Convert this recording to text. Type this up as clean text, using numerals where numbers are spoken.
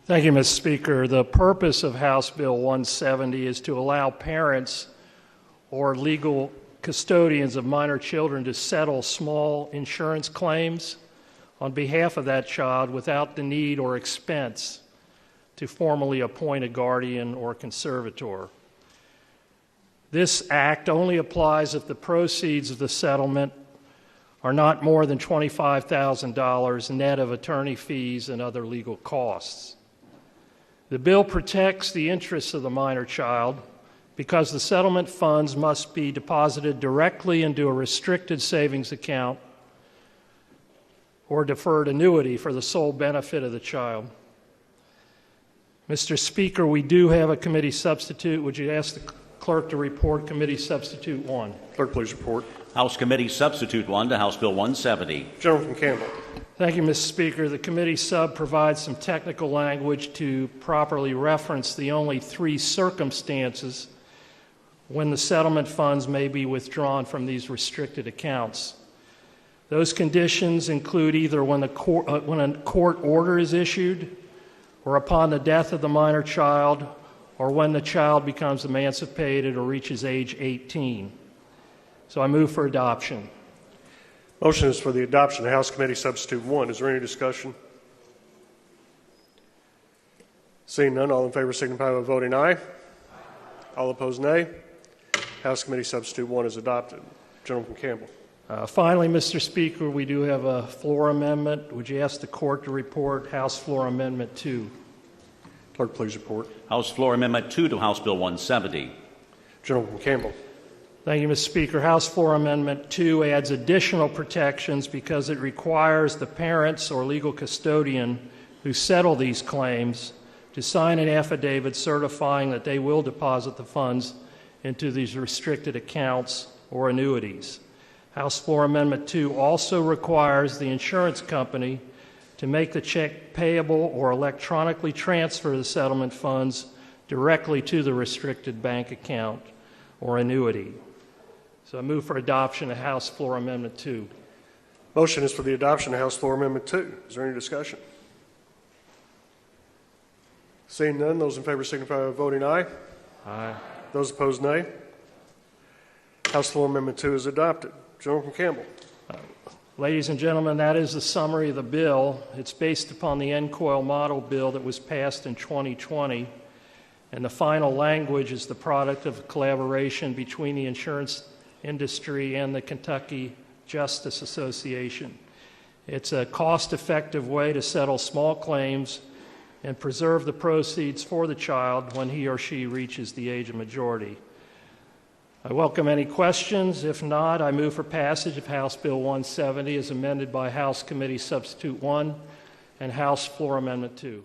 Thank you, Mr. Speaker. The purpose of House Bill 170 is to allow parents or legal custodians of minor children to settle small insurance claims on behalf of that child without the need or expense to formally appoint a guardian or conservator. This act only applies if the proceeds of the settlement are not more than $25,000 net of attorney fees and other legal costs. The bill protects the interests of the minor child because the settlement funds must be deposited directly into a restricted savings account or deferred annuity for the sole benefit of the child. Mr. Speaker, we do have a committee substitute. Would you ask the clerk to report Committee Substitute 1? Clerk, please report. House Committee Substitute 1 to House Bill 170. Gentleman from Campbell. Thank you, Mr. Speaker. The committee sub provides some technical language to properly reference the only three circumstances when the settlement funds may be withdrawn from these restricted accounts. Those conditions include either when a court order is issued, or upon the death of the minor child, or when the child becomes emancipated or reaches age 18. So I move for adoption. Motion is for the adoption of House Committee Substitute 1. Is there any discussion? Seeing none, all in favor signify by voting aye. All opposed, nay. House Committee Substitute 1 is adopted. Gentleman from Campbell. Finally, Mr. Speaker, we do have a floor amendment. Would you ask the court to report House Floor Amendment 2? Clerk, please report. House Floor Amendment 2 to House Bill 170. Gentleman from Campbell. Thank you, Mr. Speaker. House Floor Amendment 2 adds additional protections because it requires the parents or legal custodian who settle these claims to sign an affidavit certifying that they will deposit the funds into these restricted accounts or annuities. House Floor Amendment 2 also requires the insurance company to make the check payable or electronically transfer the settlement funds directly to the restricted bank account or annuity. So I move for adoption of House Floor Amendment 2. Motion is for the adoption of House Floor Amendment 2. Is there any discussion? Seeing none, those in favor signify by voting aye. Aye. Those opposed, nay. House Floor Amendment 2 is adopted. Gentleman from Campbell. Ladies and gentlemen, that is the summary of the bill. It's based upon the NCOIL model bill that was passed in 2020, and the final language is the product of collaboration between the insurance industry and the Kentucky Justice Association. It's a cost-effective way to settle small claims and preserve the proceeds for the child when he or she reaches the age of majority. I welcome any questions. If not, I move for passage of House Bill 170 as amended by House Committee Substitute 1 and House Floor Amendment 2.